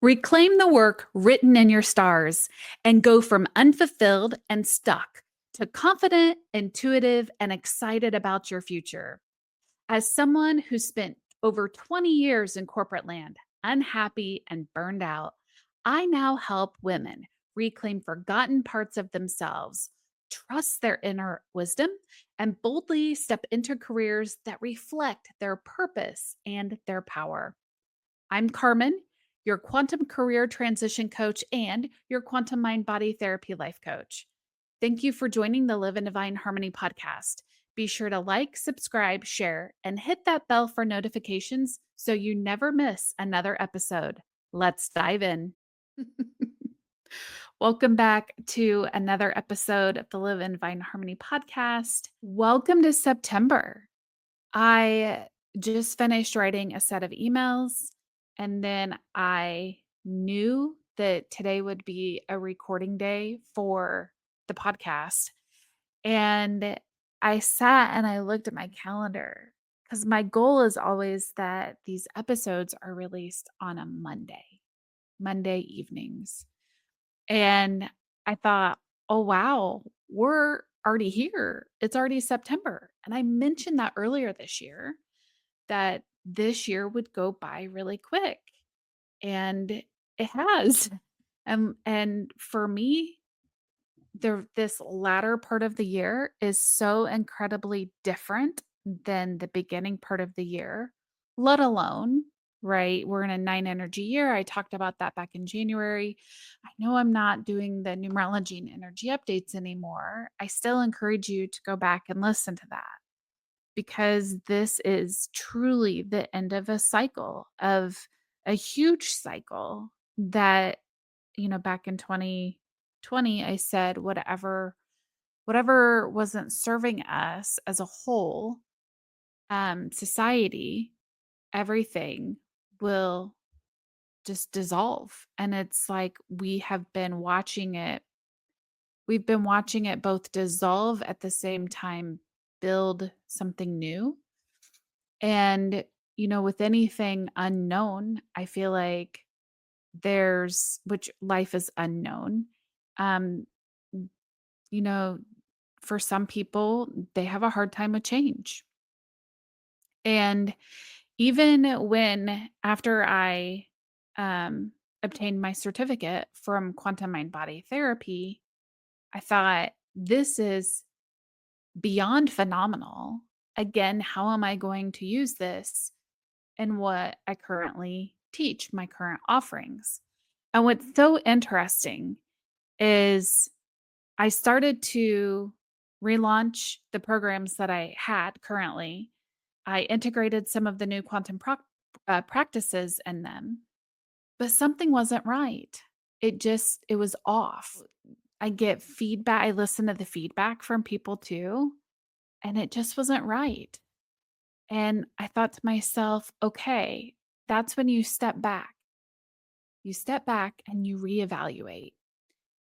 Reclaim the work written in your stars and go from unfulfilled and stuck to confident, intuitive, and excited about your future. As someone who spent over 20 years in corporate land, unhappy and burned out, I now help women reclaim forgotten parts of themselves, trust their inner wisdom, and boldly step into careers that reflect their purpose and their power. I'm Carmen, your quantum career transition coach and your quantum mind body therapy life coach. Thank you for joining the Live in Divine Harmony podcast. Be sure to like, subscribe, share, and hit that bell for notifications so you never miss another episode. Let's dive in. Welcome back to another episode of the Live in Divine Harmony podcast. Welcome to September. I just finished writing a set of emails, and then I knew that today would be a recording day for the podcast. And I sat and I looked at my calendar because my goal is always that these episodes are released on a Monday evenings. And I thought, oh, wow, we're already here. It's already September. And I mentioned that earlier this year, that this year would go by really quick. And it has. And for me, this latter part of the year is so incredibly different than the beginning part of the year, let alone, right? We're in a 9 energy year. I talked about that back in January. I know I'm not doing the numerology and energy updates anymore. I still encourage you to go back and listen to that because this is truly the end of a cycle, of a huge cycle that, back in 2020, I said, whatever wasn't serving us as a whole, society, everything will just dissolve. And it's like we've been watching it both dissolve at the same time build something new. And, with anything unknown, I feel like which life is unknown. Um, you know, for some people, they have a hard time with change. And even after I obtained my certificate from quantum mind body therapy, I thought, this is beyond phenomenal. Again, how am I going to use this in what I currently teach, my current offerings? And what's so interesting is I started to relaunch the programs that I had currently. I integrated some of the new quantum practices in them, but something wasn't right. It was off. I get feedback. I listen to the feedback from people too, and it just wasn't right. And I thought to myself, okay, that's when you step back. You step back and you reevaluate.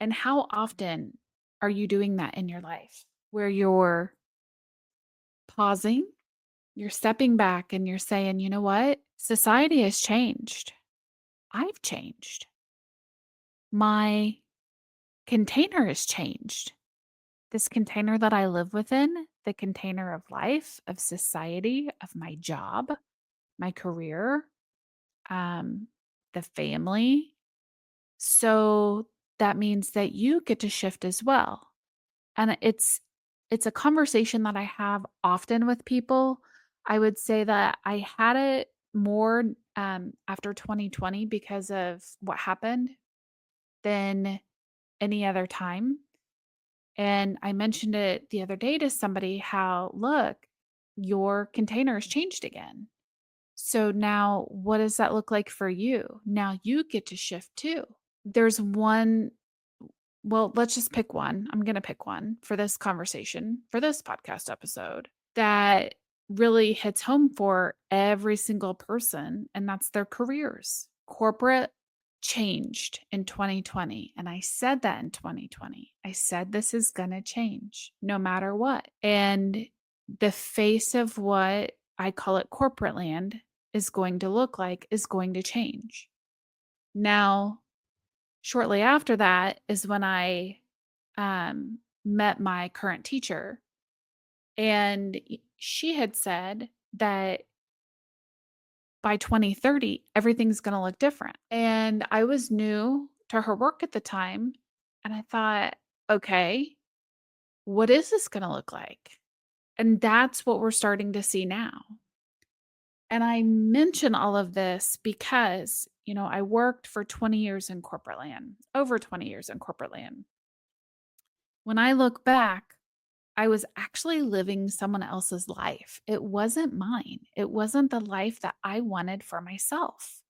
And how often are you doing that in your life where you're pausing, you're stepping back, and you're saying, you know what? Society has changed. I've changed. My container has changed. This container that I live within, the container of life, of society, of my job, my career, the family. So that means that you get to shift as well. And it's a conversation that I have often with people. I would say that I had it more after 2020 because of what happened than any other time. And I mentioned it the other day to somebody, how, look, your container has changed again. So now what does that look like for you? Now you get to shift too. There's one, well, let's just pick one. I'm going to pick one for this conversation, for this podcast episode, that really hits home for every single person, and that's their careers. Corporate changed in 2020. And I said that in 2020. I said this is going to change no matter what. And the face of what I call it corporate land is going to look like is going to change. Now, shortly after that is when I met my current teacher, and she had said that by 2030, everything's going to look different. And I was new to her work at the time. And I thought, okay, what is this going to look like? And that's what we're starting to see now. And I mention all of this because, I worked for 20 years in corporate land, over 20 years in corporate land. When I look back, I was actually living someone else's life. It wasn't mine. It wasn't the life that I wanted for myself.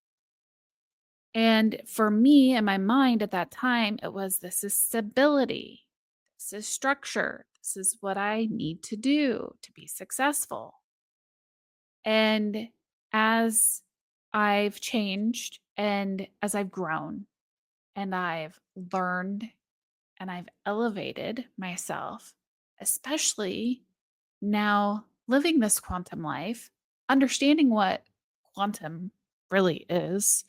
And for me, in my mind at that time, it was, this is stability. This is structure. This is what I need to do to be successful. And as I've changed and as I've grown and I've learned and I've elevated myself, especially now living this quantum life, understanding what quantum really is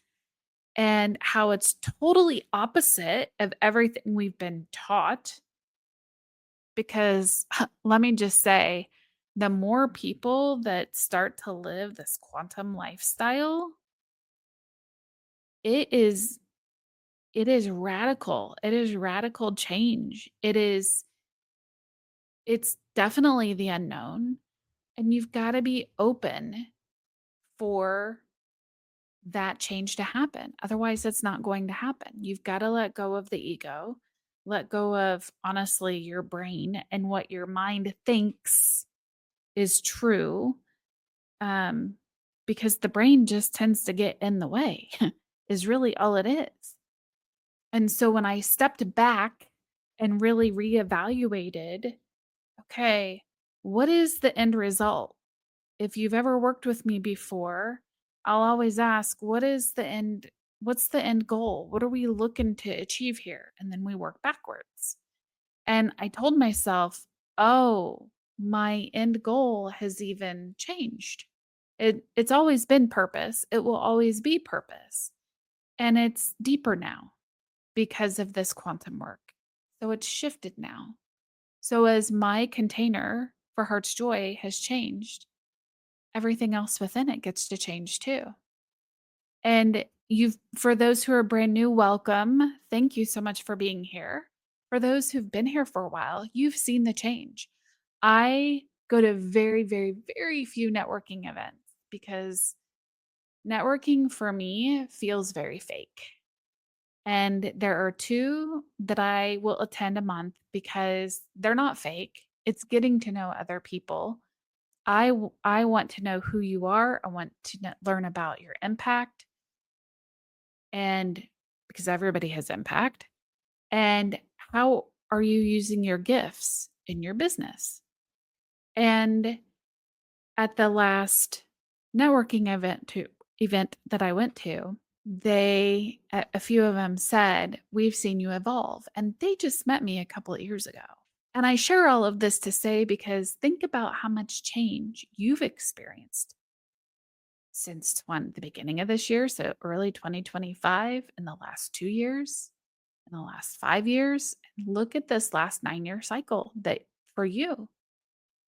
and how it's totally opposite of everything we've been taught. Because let me just say, the more people that start to live this quantum lifestyle, it is it is radical. It is radical change. It's definitely the unknown, and you've got to be open for that change to happen. Otherwise, it's not going to happen. You've got to let go of the ego, let go of, honestly, your brain and what your mind thinks is true. Um, because the brain just tends to get in the way, is really all it is. And so when I stepped back and really reevaluated, okay, what is the end result? If you've ever worked with me before, I'll always ask, what's the end goal? What are we looking to achieve here? And then we work backwards. And I told myself, oh, my end goal has even changed. It's always been purpose. It will always be purpose. And it's deeper now because of this quantum work. So it's shifted now. So as my container for Heart's Joy has changed, everything else within it gets to change too. And for those who are brand new, welcome. Thank you so much for being here. For those who've been here for a while, you've seen the change. I go to very, very, very few networking events because networking for me feels very fake. And there are two that I will attend a month because they're not fake. It's getting to know other people. I want to know who you are. I want to learn about your impact, and because everybody has impact, and how are you using your gifts in your business. And at the last networking event that I went to, a few of them said, "We've seen you evolve." And they just met me a couple of years ago. And I share all of this to say, because think about how much change you've experienced since the beginning of this year, so early 2025, in the last 2 years, in the last 5 years, and look at this last 9-year cycle that for you,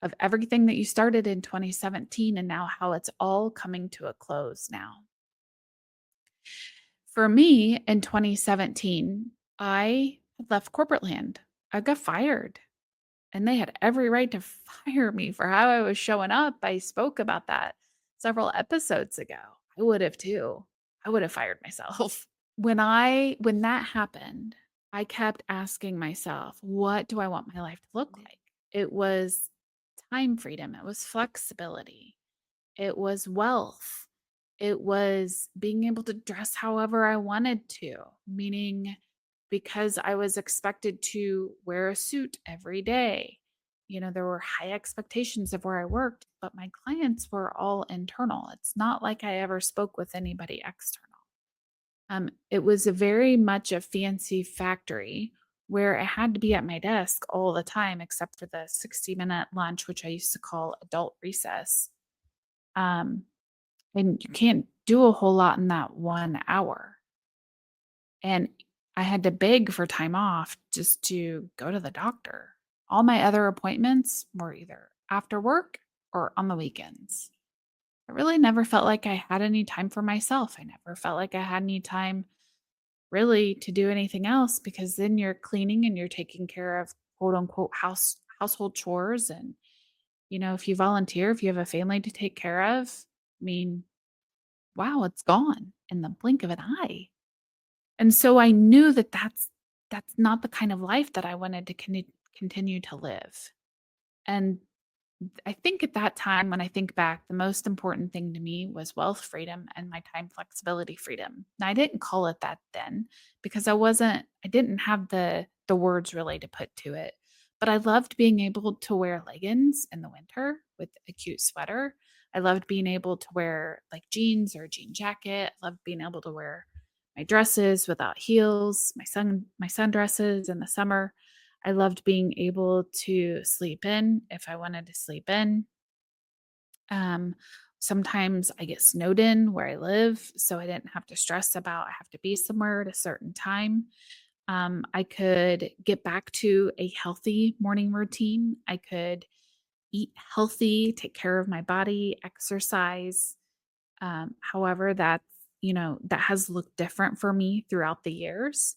of everything that you started in 2017 and now how it's all coming to a close now. For me, in 2017, I had left corporate land. I got fired, and they had every right to fire me for how I was showing up. I spoke about that several episodes ago. I would have too. I would have fired myself. When that happened, I kept asking myself, what do I want my life to look like? It was time freedom, it was flexibility, it was wealth, it was being able to dress however I wanted to, meaning because I was expected to wear a suit every day. There were high expectations of where I worked, but my clients were all internal. It's not like I ever spoke with anybody external. It was a very much a fancy factory where I had to be at my desk all the time, except for the 60-minute lunch, which I used to call adult recess. And you can't do a whole lot in that 1 hour. And I had to beg for time off just to go to the doctor. All my other appointments were either after work or on the weekends. I really never felt like I had any time for myself. I never felt like I had any time really to do anything else because then you're cleaning and you're taking care of quote unquote household chores. And if you volunteer, if you have a family to take care of, I mean, wow, it's gone in the blink of an eye. And so I knew that that's not the kind of life that I wanted to continue to live. And I think at that time, when I think back, the most important thing to me was wealth freedom and my time flexibility freedom. Now, I didn't call it that then because I didn't have the words really to put to it. But I loved being able to wear leggings in the winter with a cute sweater. I loved being able to wear like jeans or a jean jacket. I loved being able to wear my dresses without heels, my sundresses in the summer. I loved being able to sleep in if I wanted to sleep in. Um, Sometimes I get snowed in where I live, so I didn't have to stress about I have to be somewhere at a certain time. I could get back to a healthy morning routine. I could eat healthy, take care of my body, exercise. However, that has looked different for me throughout the years.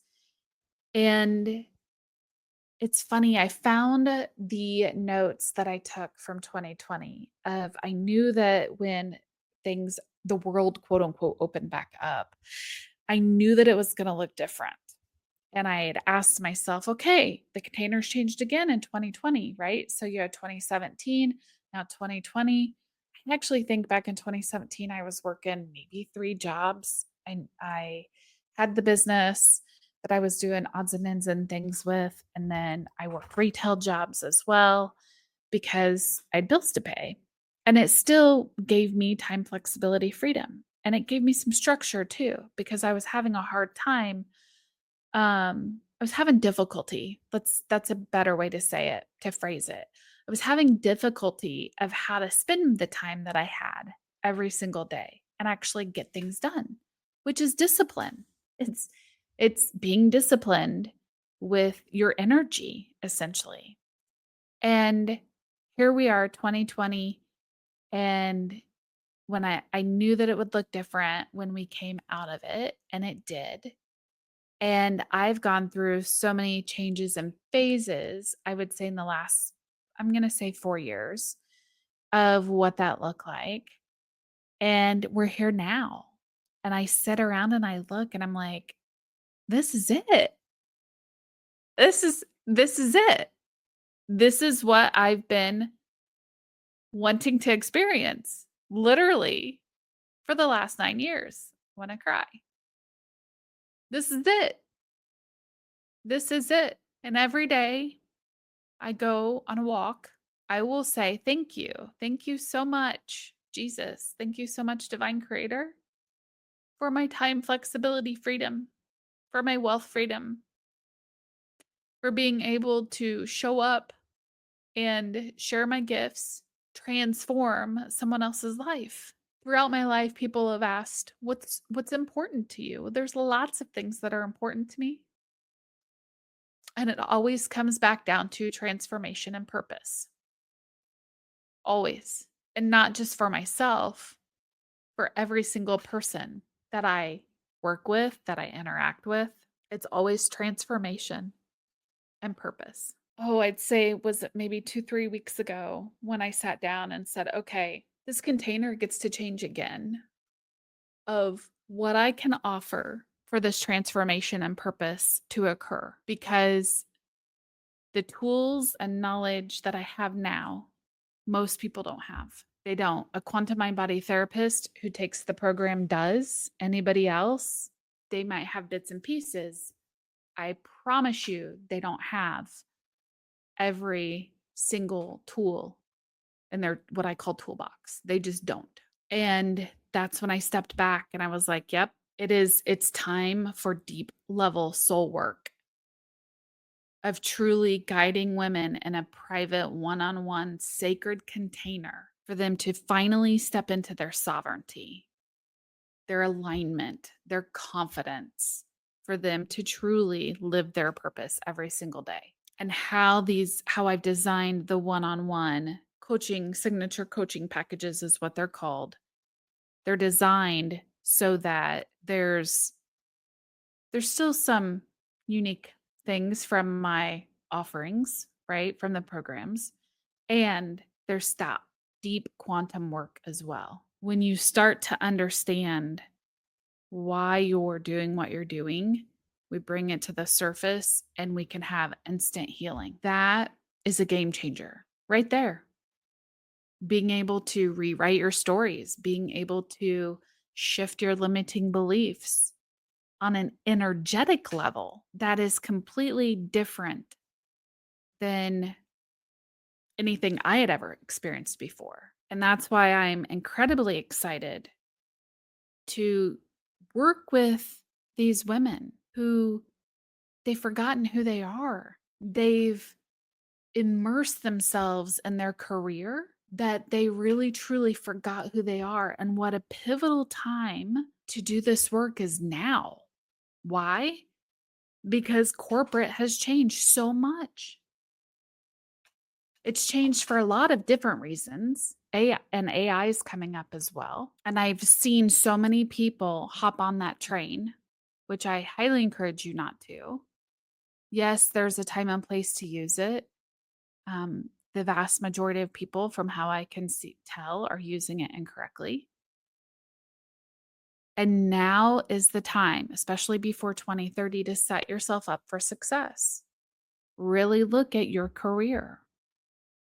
And it's funny, I found the notes that I took from 2020 of I knew that when the world quote unquote opened back up, I knew that it was going to look different. And I had asked myself, okay, the containers changed again in 2020, right? So you had 2017, now 2020. I actually think back in 2017, I was working maybe 3 jobs. And I had the business that I was doing odds and ends and things with. And then I worked retail jobs as well because I had bills to pay. And it still gave me time flexibility freedom. And it gave me some structure too, because I was having a hard time I was having difficulty. That's a better way to say it, to phrase it. I was having difficulty of how to spend the time that I had every single day and actually get things done, which is discipline. It's it's being disciplined with your energy essentially. And here we are 2020 and when I knew that it would look different when we came out of it and it did. And I've gone through so many changes and phases, I would say in the last, I'm going to say 4 years of what that looked like. And we're here now. And I sit around and I look and I'm like, this is it. This is it. This is what I've been wanting to experience literally for the last 9 years. I want to cry. This is it. This is it. And every day I go on a walk, I will say, thank you. Thank you so much, Jesus. Thank you so much, Divine Creator, for my time flexibility freedom, for my wealth freedom, for being able to show up and share my gifts, transform someone else's life. Throughout my life, people have asked, what's important to you? There's lots of things that are important to me. And it always comes back down to transformation and purpose. Always. And not just for myself, for every single person that I work with, that I interact with. It's always transformation and purpose. Oh, I'd say was it maybe 2, 3 weeks ago when I sat down and said, okay, this container gets to change again of what I can offer for this transformation and purpose to occur because the tools and knowledge that I have now, most people don't have. They don't. A quantum mind body therapist who takes the program does. Anybody else, they might have bits and pieces. I promise you, they don't have every single tool in their what I call toolbox. They just don't. And that's when I stepped back and I was like, yep, it's time for deep level soul work of truly guiding women in a private one-on-one sacred container for them to finally step into their sovereignty, their alignment, their confidence, for them to truly live their purpose every single day. And how I've designed the one-on-one coaching, signature coaching packages is what they're called. They're designed so that there's still some unique things from my offerings, right? From the programs. And there's that deep quantum work as well. When you start to understand why you're doing what you're doing, we bring it to the surface and we can have instant healing. That is a game changer right there. Being able to rewrite your stories, being able to shift your limiting beliefs on an energetic level that is completely different than anything I had ever experienced before. And that's why I'm incredibly excited to work with these women who they've forgotten who they are. They've immersed themselves in their career that they really truly forgot who they are. And what a pivotal time to do this work is now. Why? Because corporate has changed so much. It's changed for a lot of different reasons. AI is coming up as well. And I've seen so many people hop on that train, which I highly encourage you not to. Yes, there's a time and place to use it. The vast majority of people, from how I can tell, are using it incorrectly. And now is the time, especially before 2030, to set yourself up for success. Really look at your career.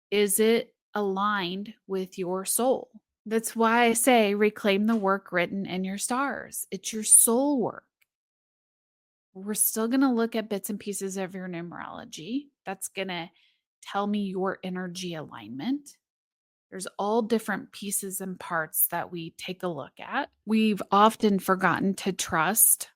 Is it aligned with your soul? That's why I say reclaim the work written in your stars. It's your soul work. We're still going to look at bits and pieces of your numerology. That's going to tell me your energy alignment. There's all different pieces and parts that we take a look at. We've often forgotten to trust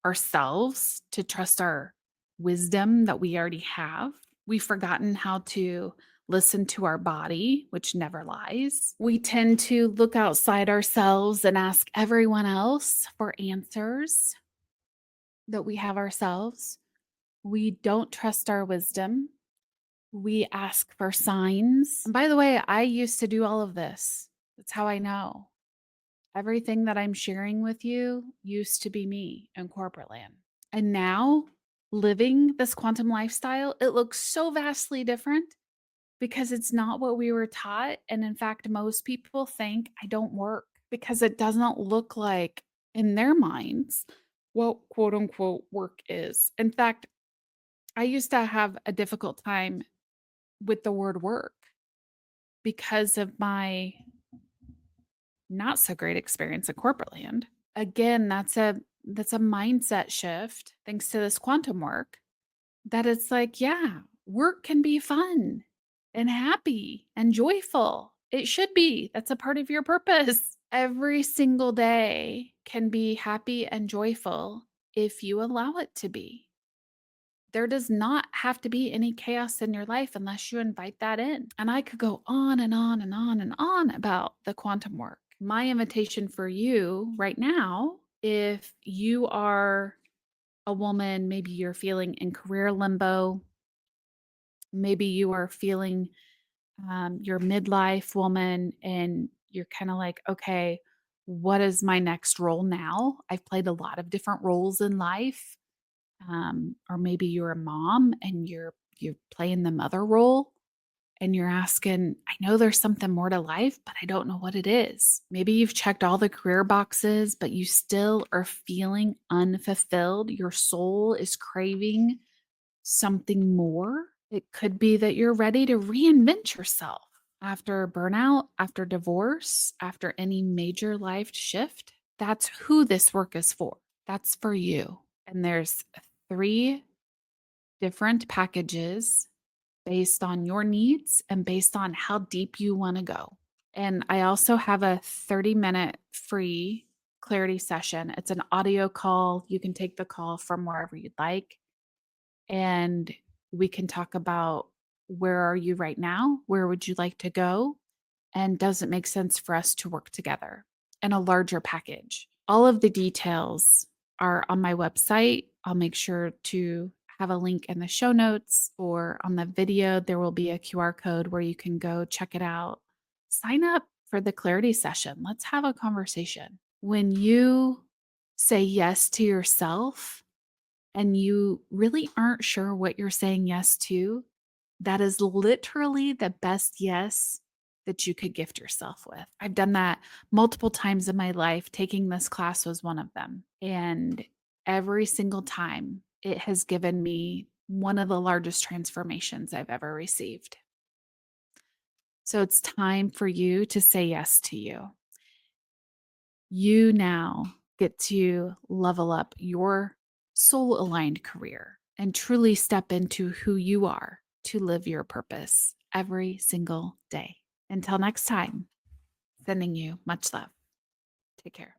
ourselves, to trust our wisdom that we already have. We've forgotten how to listen to our body, which never lies. We tend to look outside ourselves and ask everyone else for answers that we have ourselves. We don't trust our wisdom. We ask for signs. And by the way, I used to do all of this. That's how I know. Everything that I'm sharing with you used to be me in corporate land. And now, living this quantum lifestyle, it looks so vastly different because it's not what we were taught. And in fact, most people think I don't work because it doesn't look like, in their minds, what quote unquote work is. In fact, I used to have a difficult time with the word work because of my not so great experience at corporate land. Again, that's a mindset shift thanks to this quantum work, that it's like, yeah, work can be fun and happy and joyful. It should be. That's a part of your purpose. Every single day can be happy and joyful if you allow it to be. There does not have to be any chaos in your life unless you invite that in. And I could go on and on and on and on about the quantum work. My invitation for you right now, if you are a woman, maybe you're feeling in career limbo, maybe you are feeling you're a midlife woman and you're kind of like, okay, what is my next role now? I've played a lot of different roles in life. Or maybe you're a mom and you're playing the mother role and you're asking, I know there's something more to life, but I don't know what it is. Maybe you've checked all the career boxes, but you still are feeling unfulfilled. Your soul is craving something more. It could be that you're ready to reinvent yourself after burnout, after divorce, after any major life shift. That's who this work is for. That's for you. And there's 3 different packages based on your needs and based on how deep you want to go. And I also have a 30-minute free clarity session. It's an audio call. You can take the call from wherever you'd like. And we can talk about, where are you right now? Where would you like to go? And does it make sense for us to work together in a larger package? All of the details are on my website. I'll make sure to have a link in the show notes, or on the video, there will be a QR code where you can go check it out. Sign up for the clarity session. Let's have a conversation. When you say yes to yourself and you really aren't sure what you're saying yes to, that is literally the best yes that you could gift yourself with. I've done that multiple times in my life. Taking this class was one of them. And every single time, it has given me one of the largest transformations I've ever received. So it's time for you to say yes to you. You now get to level up your soul aligned career and truly step into who you are to live your purpose every single day. Until next time, sending you much love. Take care.